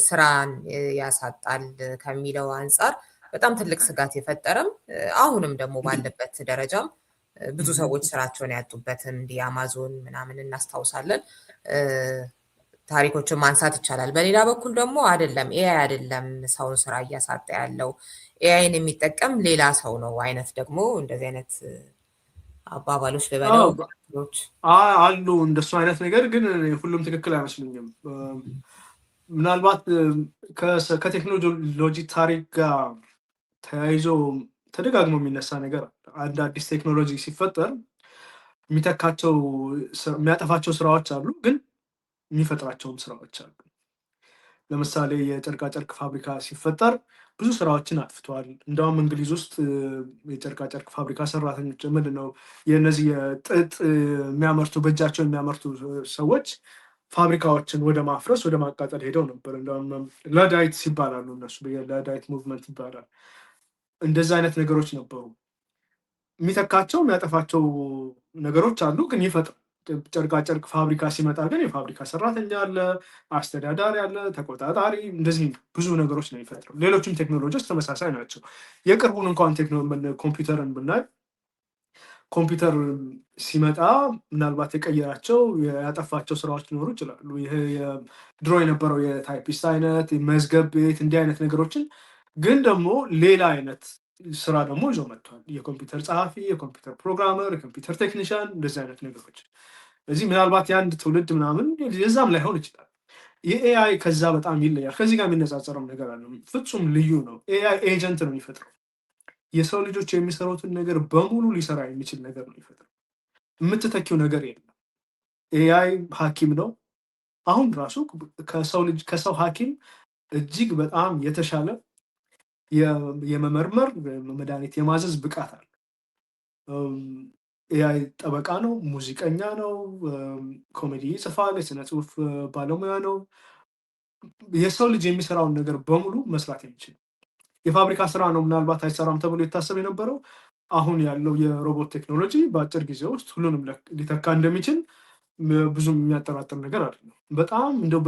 ስራን ያሳጣል ከሚለው አንፃር በጣም ትልቅ ስጋት የፈጠረም አሁንም ደግሞ ባለበት ደረጃም ብዙ ሰዎች ስራቸውን ያጡበትን እንዲህ አማዞን ምናምን እናስታውሳለን። ታሪኮችን ማንሳት ይቻላል። በሌላ በኩል ደግሞ አይደለም ኤአይ አይደለም ሰውን ስራ እያሳጣ ያለው ኤአይን የሚጠቀም ሌላ ሰው ነው አይነት ደግሞ እንደዚህ አይነት አባባሎች ልበለው አሉ። እንደሱ አይነት ነገር ግን ሁሉም ትክክል አይመስሉኝም። ምናልባት ከቴክኖሎጂ ታሪክ ጋር ተያይዞ ተደጋግሞ የሚነሳ ነገር አንድ አዲስ ቴክኖሎጂ ሲፈጠር የሚያጠፋቸው ስራዎች አሉ፣ ግን የሚፈጥራቸውም ስራዎች አሉ። ለምሳሌ የጨርቃጨርቅ ፋብሪካ ሲፈጠር ብዙ ስራዎችን አጥፍተዋል። እንደውም እንግሊዝ ውስጥ የጨርቃጨርቅ ፋብሪካ ሰራተኞች ምንድነው የነዚህ የጥጥ የሚያመርቱ በእጃቸው የሚያመርቱ ሰዎች ፋብሪካዎችን ወደ ማፍረስ ወደ ማቃጠል ሄደው ነበር። እንደውም ለዳይት ይባላሉ እነሱ ለዳይት ሙቭመንት ይባላል። እንደዛ አይነት ነገሮች ነበሩ። የሚተካቸው የሚያጠፋቸው ነገሮች አሉ፣ ግን ይፈጥራል። ጨርቃጨርቅ ፋብሪካ ሲመጣ ግን የፋብሪካ ሰራተኛ አለ፣ አስተዳዳሪ አለ፣ ተቆጣጣሪ፣ እንደዚህ ብዙ ነገሮች ነው የሚፈጥረው። ሌሎችም ቴክኖሎጂዎች ተመሳሳይ ናቸው። የቅርቡን እንኳን ኮምፒውተርን ብናይ ኮምፒውተር ሲመጣ ምናልባት የቀየራቸው ያጠፋቸው ስራዎች ሊኖሩ ይችላሉ። ይሄ ድሮ የነበረው የታይፒስት አይነት መዝገብ ቤት እንዲህ አይነት ነገሮችን ግን ደግሞ ሌላ አይነት ስራ ደግሞ ይዞ መጥቷል። የኮምፒውተር ጸሐፊ፣ የኮምፒውተር ፕሮግራመር፣ የኮምፒውተር ቴክኒሽያን እንደዚህ አይነት ነገሮች። እዚህ ምናልባት የአንድ ትውልድ ምናምን የዛም ላይሆን ይችላል። የኤአይ ከዛ በጣም ይለያል። ከዚህ ጋር የሚነጻጸረው ነገር አለ። ፍጹም ልዩ ነው። ኤአይ ኤጀንት ነው የሚፈጥረው። የሰው ልጆች የሚሰሩትን ነገር በሙሉ ሊሰራ የሚችል ነገር ነው የሚፈጥረው። የምትተኪው ነገር የለም። ኤአይ ሐኪም ነው። አሁን ራሱ ከሰው ሐኪም እጅግ በጣም የተሻለ የመመርመር መድኃኒት የማዘዝ ብቃት አለ። ኤአይ ጠበቃ ነው፣ ሙዚቀኛ ነው፣ ኮሜዲ ይጽፋል፣ የስነ ጽሁፍ ባለሙያ ነው። የሰው ልጅ የሚሰራውን ነገር በሙሉ መስራት የሚችል የፋብሪካ ስራ ነው ምናልባት አይሰራም ተብሎ የታሰብ የነበረው አሁን ያለው የሮቦት ቴክኖሎጂ በአጭር ጊዜ ውስጥ ሁሉንም ሊተካ እንደሚችል ብዙም የሚያጠራጥር ነገር አይደለም። በጣም እንደው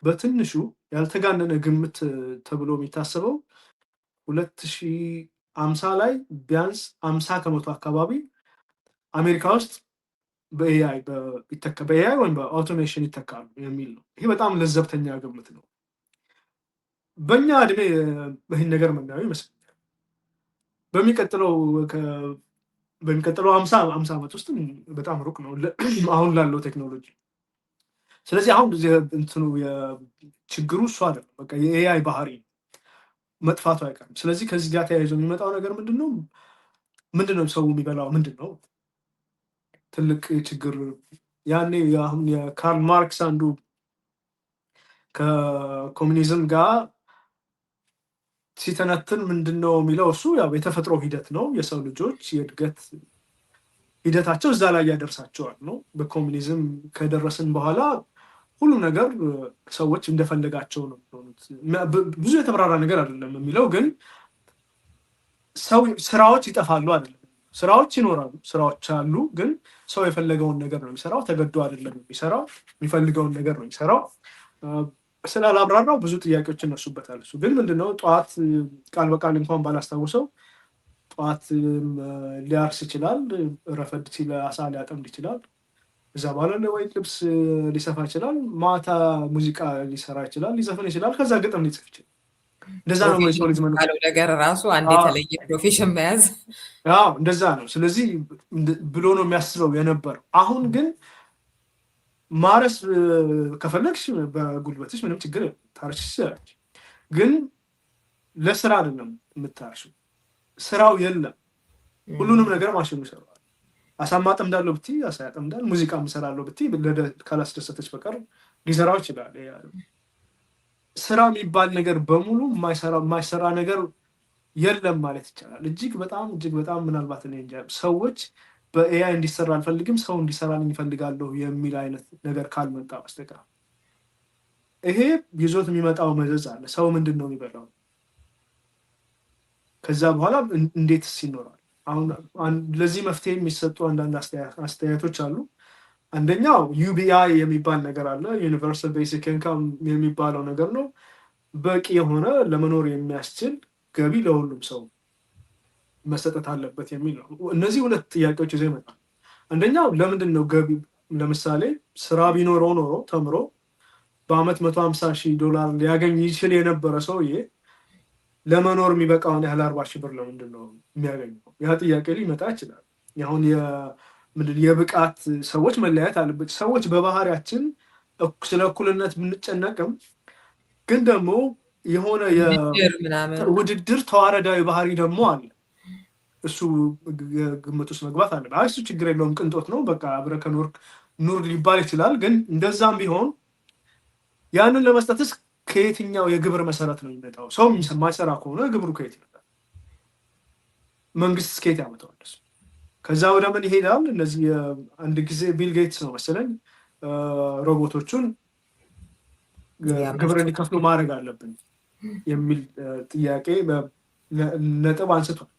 በትንሹ ያልተጋነነ ግምት ተብሎ የሚታሰበው 2050 ላይ ቢያንስ 50% አካባቢ አሜሪካ ውስጥ በኤአይ ወይም በአውቶሜሽን ይተካሉ የሚል ነው። ይሄ በጣም ለዘብተኛ ግምት ነው። በእኛ እድሜ ይህን ነገር የምናየው ይመስለኛል። በሚቀጥለው 50 ዓመት ውስጥ በጣም ሩቅ ነው አሁን ላለው ቴክኖሎጂ። ስለዚህ አሁን እንትኑ ችግሩ እሱ አይደለም፣ በቃ የኤአይ ባህሪ መጥፋቱ አይቀርም። ስለዚህ ከዚህ ጋር ተያይዞ የሚመጣው ነገር ምንድነው ሰው የሚበላው ምንድነው ትልቅ ችግር። ያኔ አሁን የካርል ማርክስ አንዱ ከኮሚኒዝም ጋር ሲተነትን ምንድነው የሚለው እሱ ያው የተፈጥሮ ሂደት ነው። የሰው ልጆች የእድገት ሂደታቸው እዛ ላይ ያደርሳቸዋል ነው። በኮሚኒዝም ከደረስን በኋላ ሁሉ ነገር ሰዎች እንደፈለጋቸው ነው የሚሆኑት። ብዙ የተብራራ ነገር አይደለም የሚለው ግን ስራዎች ይጠፋሉ አይደለም፣ ስራዎች ይኖራሉ፣ ስራዎች አሉ። ግን ሰው የፈለገውን ነገር ነው የሚሰራው፣ ተገዶ አይደለም የሚሰራው፣ የሚፈልገውን ነገር ነው የሚሰራው። ስላላብራራው ብዙ ጥያቄዎች እነሱበታል። እሱ ግን ምንድነው ጠዋት ቃል በቃል እንኳን ባላስታውሰው ጠዋት ሊያርስ ይችላል፣ ረፈድ ሲል አሳ ሊያጠምድ ይችላል፣ እዛ በኋላ ወይ ልብስ ሊሰፋ ይችላል፣ ማታ ሙዚቃ ሊሰራ ይችላል፣ ሊዘፍን ይችላል፣ ከዛ ግጥም ሊጽፍ ይችላል። እንደዛ ነው የሰው ልጅ ነገር ራሱ አንድ የተለየ ፕሮፌሽን መያዝ እንደዛ ነው። ስለዚህ ብሎ ነው የሚያስበው የነበረው። አሁን ግን ማረስ ከፈለግሽ በጉልበትሽ ምንም ችግር ታርሽ ይችላል። ግን ለስራ አይደለም የምታርሽው፣ ስራው የለም። ሁሉንም ነገር ማሽኑ ይሰራል። አሳ ማጠምዳለሁ ብትይ አሳ ያጠምዳል፣ ሙዚቃ እሰራለሁ ብትይ ካላስደሰተች በቀር ሊሰራው ይችላል። ስራ የሚባል ነገር በሙሉ የማይሰራ ነገር የለም ማለት ይቻላል። እጅግ በጣም ምናልባት እኔ እንጃ ሰዎች በኤአይ እንዲሰራ አልፈልግም ሰው እንዲሰራልኝ እፈልጋለሁ የሚል አይነት ነገር ካልመጣ በስተቀር ይሄ ይዞት የሚመጣው መዘዝ አለ። ሰው ምንድን ነው የሚበላው? ከዛ በኋላ እንዴትስ ይኖራል? አሁን ለዚህ መፍትሄ የሚሰጡ አንዳንድ አስተያየቶች አሉ። አንደኛው ዩቢአይ የሚባል ነገር አለ፣ ዩኒቨርሳል ቤሲክ ኢንካም የሚባለው ነገር ነው። በቂ የሆነ ለመኖር የሚያስችል ገቢ ለሁሉም ሰው መሰጠት አለበት የሚል ነው። እነዚህ ሁለት ጥያቄዎች ይዘው ይመጣል። አንደኛው ለምንድን ነው ገቢ ለምሳሌ ስራ ቢኖረው ኖሮ ተምሮ በአመት $150,000 ሊያገኝ ይችል የነበረ ሰውዬ ለመኖር የሚበቃውን ያህል 40,000 ብር ለምንድን ነው የሚያገኘው? ያ ጥያቄ ሊመጣ ይችላል። አሁን የብቃት ሰዎች መለያየት አለበት። ሰዎች በባህሪያችን ስለ እኩልነት ብንጨነቅም ግን ደግሞ የሆነ ውድድር ተዋረዳዊ ባህሪ ደግሞ አለ። እሱ ግምት ውስጥ መግባት አለ። እሱ ችግር የለውም ቅንጦት ነው በቃ አብረህ ከኖርክ ኑር ሊባል ይችላል። ግን እንደዛም ቢሆን ያንን ለመስጠትስ ከየትኛው የግብር መሰረት ነው የሚመጣው? ሰው የማይሰራ ከሆነ ግብሩ ከየት ይመጣል? መንግስት ከየት ያመጣዋል? ከዛ ወደ ምን ይሄዳል? እነዚህ አንድ ጊዜ ቢል ጌትስ ነው መሰለኝ ሮቦቶቹን ግብር እንዲከፍሉ ማድረግ አለብን የሚል ጥያቄ ነጥብ አንስቷል።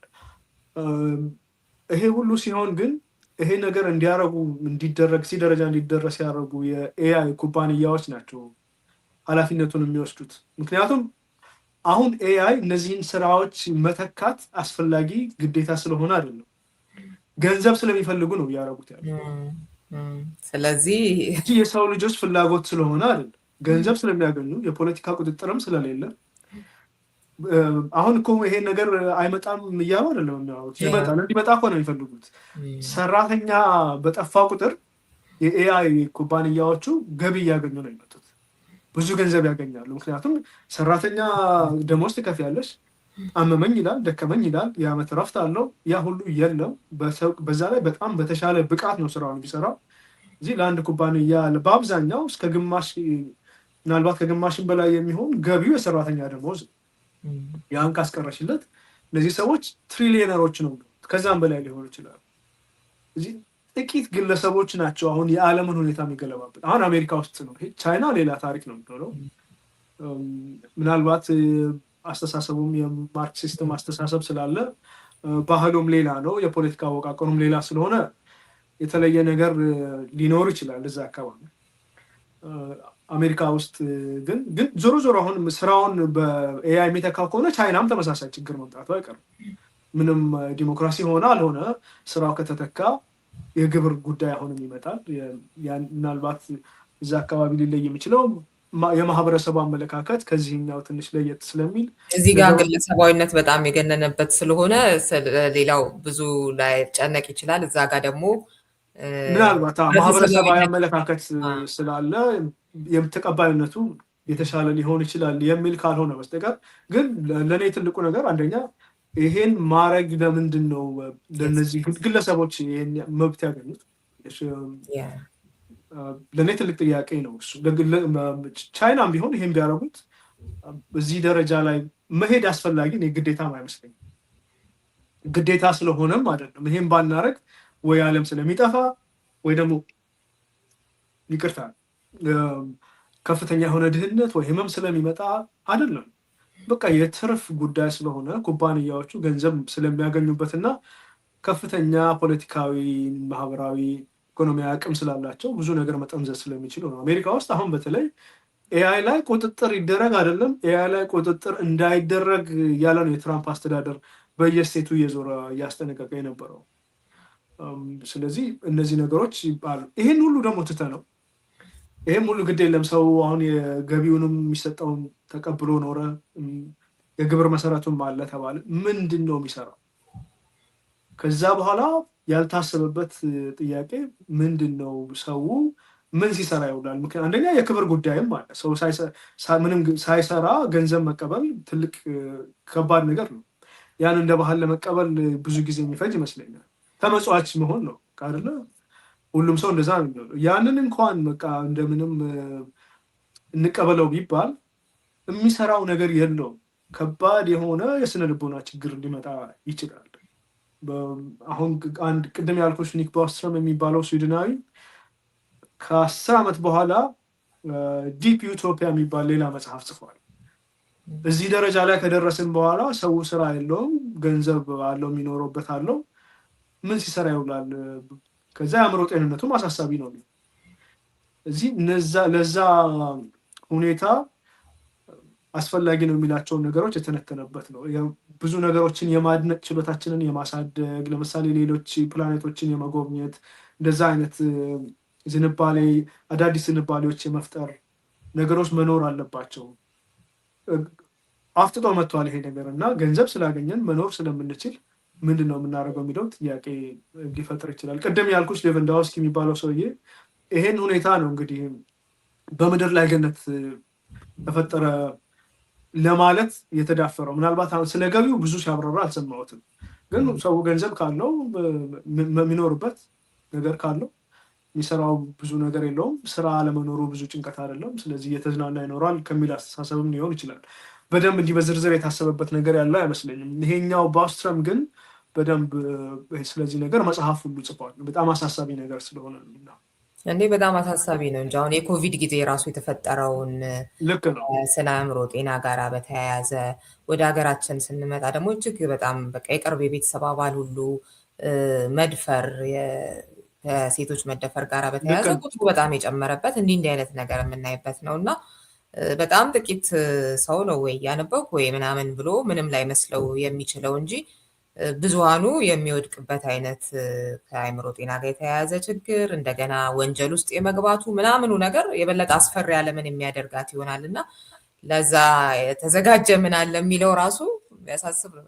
ይሄ ሁሉ ሲሆን ግን ይሄ ነገር እንዲያረጉ እንዲደረግ ደረጃ እንዲደረስ ያደረጉ የኤአይ ኩባንያዎች ናቸው ኃላፊነቱን የሚወስዱት። ምክንያቱም አሁን ኤአይ እነዚህን ስራዎች መተካት አስፈላጊ ግዴታ ስለሆነ አይደለም፣ ገንዘብ ስለሚፈልጉ ነው እያደረጉት ያለ። ስለዚህ የሰው ልጆች ፍላጎት ስለሆነ አይደለም፣ ገንዘብ ስለሚያገኙ የፖለቲካ ቁጥጥርም ስለሌለ አሁን እኮ ይሄ ነገር አይመጣም እያሉ አይደለም የሚያወሩት። ይመጣል። እንዲመጣ እኮ ነው የሚፈልጉት። ሰራተኛ በጠፋ ቁጥር የኤአይ ኩባንያዎቹ ገቢ እያገኙ ነው የሚመጡት፣ ብዙ ገንዘብ ያገኛሉ። ምክንያቱም ሰራተኛ ደሞዝ ትከፍያለሽ፣ አመመኝ ይላል፣ ደከመኝ ይላል፣ የዓመት እረፍት አለው። ያ ሁሉ የለም። በዛ ላይ በጣም በተሻለ ብቃት ነው ስራውን የሚሰራው። እዚህ ለአንድ ኩባንያ በአብዛኛው እስከ ግማሽ ምናልባት ከግማሽን በላይ የሚሆን ገቢው የሰራተኛ ደሞዝ። ያን ካስቀረሽለት እነዚህ ሰዎች ትሪሊየነሮች ነው፣ ከዛም በላይ ሊሆኑ ይችላሉ። እዚህ ጥቂት ግለሰቦች ናቸው አሁን የዓለምን ሁኔታ የሚገለባበት። አሁን አሜሪካ ውስጥ ነው። ቻይና ሌላ ታሪክ ነው የሚሆነው። ምናልባት አስተሳሰቡም የማርክሲስትም አስተሳሰብ ስላለ ባህሉም ሌላ ነው፣ የፖለቲካ አወቃቀሩም ሌላ ስለሆነ የተለየ ነገር ሊኖር ይችላል እዛ አካባቢ። አሜሪካ ውስጥ ግን ዞሮ ዞሮ አሁን ስራውን በኤአይ የሚተካ ከሆነ ቻይናም ተመሳሳይ ችግር መምጣቱ አይቀርም። ምንም ዲሞክራሲ ሆነ አልሆነ ስራው ከተተካ የግብር ጉዳይ አሁንም ይመጣል። ምናልባት እዛ አካባቢ ሊለይ የሚችለው የማህበረሰቡ አመለካከት ከዚህኛው ትንሽ ለየት ስለሚል እዚህ ጋር ግለሰባዊነት በጣም የገነነበት ስለሆነ ሌላው ብዙ ላይ ጨነቅ ይችላል። እዛ ጋር ደግሞ ምናልባት ማህበረሰባዊ አመለካከት ስላለ ተቀባይነቱ የተሻለ ሊሆን ይችላል የሚል ካልሆነ በስተቀር ግን ለእኔ ትልቁ ነገር አንደኛ ይሄን ማድረግ ለምንድን ነው ለእነዚህ ግለሰቦች ይሄን መብት ያገኙት? ለእኔ ትልቅ ጥያቄ ነው እሱ። ቻይናም ቢሆን ይሄን ቢያደርጉት በዚህ ደረጃ ላይ መሄድ አስፈላጊ ግዴታም አይመስለኝም። ግዴታ ስለሆነም አይደለም። ይሄን ባናረግ ወይ ዓለም ስለሚጠፋ ወይ ደግሞ ይቅርታ ከፍተኛ የሆነ ድህነት ወይ ህመም ስለሚመጣ አይደለም። በቃ የትርፍ ጉዳይ ስለሆነ ኩባንያዎቹ ገንዘብ ስለሚያገኙበትና ከፍተኛ ፖለቲካዊ፣ ማህበራዊ፣ ኢኮኖሚያዊ አቅም ስላላቸው ብዙ ነገር መጠምዘዝ ስለሚችሉ ነው። አሜሪካ ውስጥ አሁን በተለይ ኤአይ ላይ ቁጥጥር ይደረግ አይደለም ኤአይ ላይ ቁጥጥር እንዳይደረግ ያለ ነው የትራምፕ አስተዳደር በየስቴቱ እየዞረ እያስጠነቀቀ የነበረው። ስለዚህ እነዚህ ነገሮች ይባሉ። ይሄን ሁሉ ደግሞ ትተነው ይሄም ሁሉ ግድ የለም ሰው አሁን የገቢውንም የሚሰጠውን ተቀብሎ ኖረ፣ የግብር መሰረቱን አለ ተባለ። ምንድን ነው የሚሰራው? ከዛ በኋላ ያልታሰበበት ጥያቄ ምንድን ነው? ሰው ምን ሲሰራ ይውላል? ምክንያቱም አንደኛ የክብር ጉዳይም አለ። ሰው ምንም ሳይሰራ ገንዘብ መቀበል ትልቅ ከባድ ነገር ነው። ያን እንደ ባህል ለመቀበል ብዙ ጊዜ የሚፈጅ ይመስለኛል። ተመጽዋች መሆን ነው አይደለ? ሁሉም ሰው እንደዛ ነው የሚሆነው። ያንን እንኳን በቃ እንደምንም እንቀበለው ቢባል የሚሰራው ነገር የለውም። ከባድ የሆነ የስነ ልቦና ችግር ሊመጣ ይችላል። አሁን አንድ ቅድም ያልኩሽ ኒክ ቦስትሮም የሚባለው ስዊድናዊ ከ10 ዓመት በኋላ ዲፕ ዩቶፒያ የሚባል ሌላ መጽሐፍ ጽፏል። እዚህ ደረጃ ላይ ከደረስን በኋላ ሰው ስራ የለውም፣ ገንዘብ አለው፣ የሚኖረውበት አለው፣ ምን ሲሰራ ይውላል? ከዛ የአእምሮ ጤንነቱም አሳሳቢ ነው። እዚህ ለዛ ሁኔታ አስፈላጊ ነው የሚላቸውን ነገሮች የተነተነበት ነው። ብዙ ነገሮችን የማድነቅ ችሎታችንን የማሳደግ ለምሳሌ ሌሎች ፕላኔቶችን የመጎብኘት እንደዛ አይነት ዝንባሌ አዳዲስ ዝንባሌዎች የመፍጠር ነገሮች መኖር አለባቸው። አፍጥጦ መጥቷል ይሄ ነገር እና ገንዘብ ስላገኘን መኖር ስለምንችል ምንድን ነው የምናደርገው የሚለው ጥያቄ ሊፈጥር ይችላል። ቅድም ያልኩሽ ሌቫንዶውስኪ የሚባለው ሰውዬ ይሄን ሁኔታ ነው እንግዲህ በምድር ላይ ገነት ተፈጠረ ለማለት የተዳፈረው። ምናልባት ስለ ገቢው ብዙ ሲያብራራ አልሰማሁትም፣ ግን ሰው ገንዘብ ካለው የሚኖርበት ነገር ካለው የሚሰራው ብዙ ነገር የለውም፣ ስራ አለመኖሩ ብዙ ጭንቀት አይደለም፣ ስለዚህ እየተዝናና ይኖራል ከሚል አስተሳሰብም ሊሆን ይችላል። በደንብ እንዲህ በዝርዝር የታሰበበት ነገር ያለው አይመስለኝም። ይሄኛው ባውስትረም ግን በደንብ ስለዚህ ነገር መጽሐፍ ሁሉ ጽፏል። በጣም አሳሳቢ ነገር ስለሆነ ነው። እንዴ በጣም አሳሳቢ ነው እንጂ አሁን የኮቪድ ጊዜ ራሱ የተፈጠረውን ልክ ነው ስለ አእምሮ ጤና ጋር በተያያዘ ወደ ሀገራችን ስንመጣ ደግሞ እጅግ በጣም በቃ የቅርብ የቤተሰብ አባል ሁሉ መድፈር፣ ከሴቶች መደፈር ጋር በተያያዘ ቁጥሩ በጣም የጨመረበት እንዲህ አይነት ነገር የምናይበት ነው እና በጣም ጥቂት ሰው ነው ወይ ያነበብኩ ወይ ምናምን ብሎ ምንም ላይ መስለው የሚችለው እንጂ ብዙሃኑ የሚወድቅበት አይነት ከአእምሮ ጤና ጋር የተያያዘ ችግር እንደገና ወንጀል ውስጥ የመግባቱ ምናምኑ ነገር የበለጠ አስፈሪ ዓለምን የሚያደርጋት ይሆናል እና ለዛ የተዘጋጀ ምን አለ የሚለው ራሱ ያሳስብ ነው።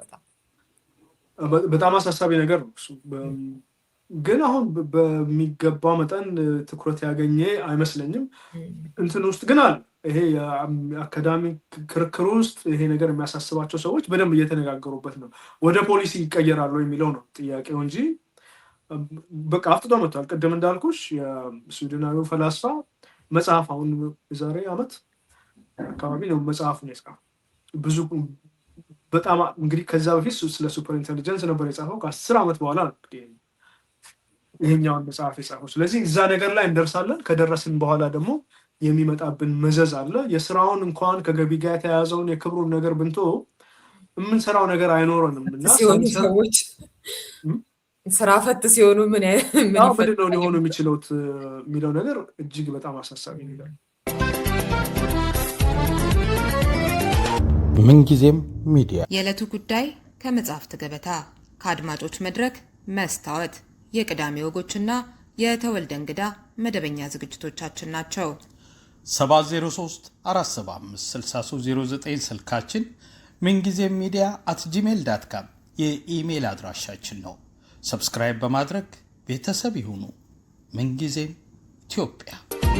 በጣም አሳሳቢ ነገር ነው እሱ። ግን አሁን በሚገባው መጠን ትኩረት ያገኘ አይመስለኝም። እንትን ውስጥ ግን አለ ይሄ የአካዳሚክ ክርክር ውስጥ ይሄ ነገር የሚያሳስባቸው ሰዎች በደንብ እየተነጋገሩበት ነው። ወደ ፖሊሲ ይቀየራሉ የሚለው ነው ጥያቄው እንጂ በቃ አፍጥጦ መጥቷል። ቅድም እንዳልኩሽ የስዊድናዊው ፈላስፋ መጽሐፍ አሁን የዛሬ ዓመት አካባቢ ነው መጽሐፉን የጻፈው። ብዙ በጣም እንግዲህ ከዛ በፊት ስለ ሱፐር ኢንቴሊጀንስ ነበር የጻፈው። ከ10 ዓመት በኋላ ይሄኛውን መጽሐፍ የጻፈው። ስለዚህ እዛ ነገር ላይ እንደርሳለን። ከደረስን በኋላ ደግሞ የሚመጣብን መዘዝ አለ። የስራውን እንኳን ከገቢ ጋር የተያያዘውን የክብሩን ነገር ብንቶ የምንሰራው ነገር አይኖረንም እና ሰዎች ስራ ፈት ሲሆኑ ምንድን ነው ሊሆኑ የሚችሉት የሚለው ነገር እጅግ በጣም አሳሳቢ ነገር። ምንጊዜም ሚዲያ የዕለቱ ጉዳይ ከመጽሐፍት ገበታ ከአድማጮች መድረክ መስታወት የቅዳሜ ወጎችና የተወልደ እንግዳ መደበኛ ዝግጅቶቻችን ናቸው። 703 475 6309 ስልካችን፣ ምንጊዜም ሚዲያ @gmail.com የኢሜል አድራሻችን ነው። ሰብስክራይብ በማድረግ ቤተሰብ ይሁኑ። ምንጊዜም ኢትዮጵያ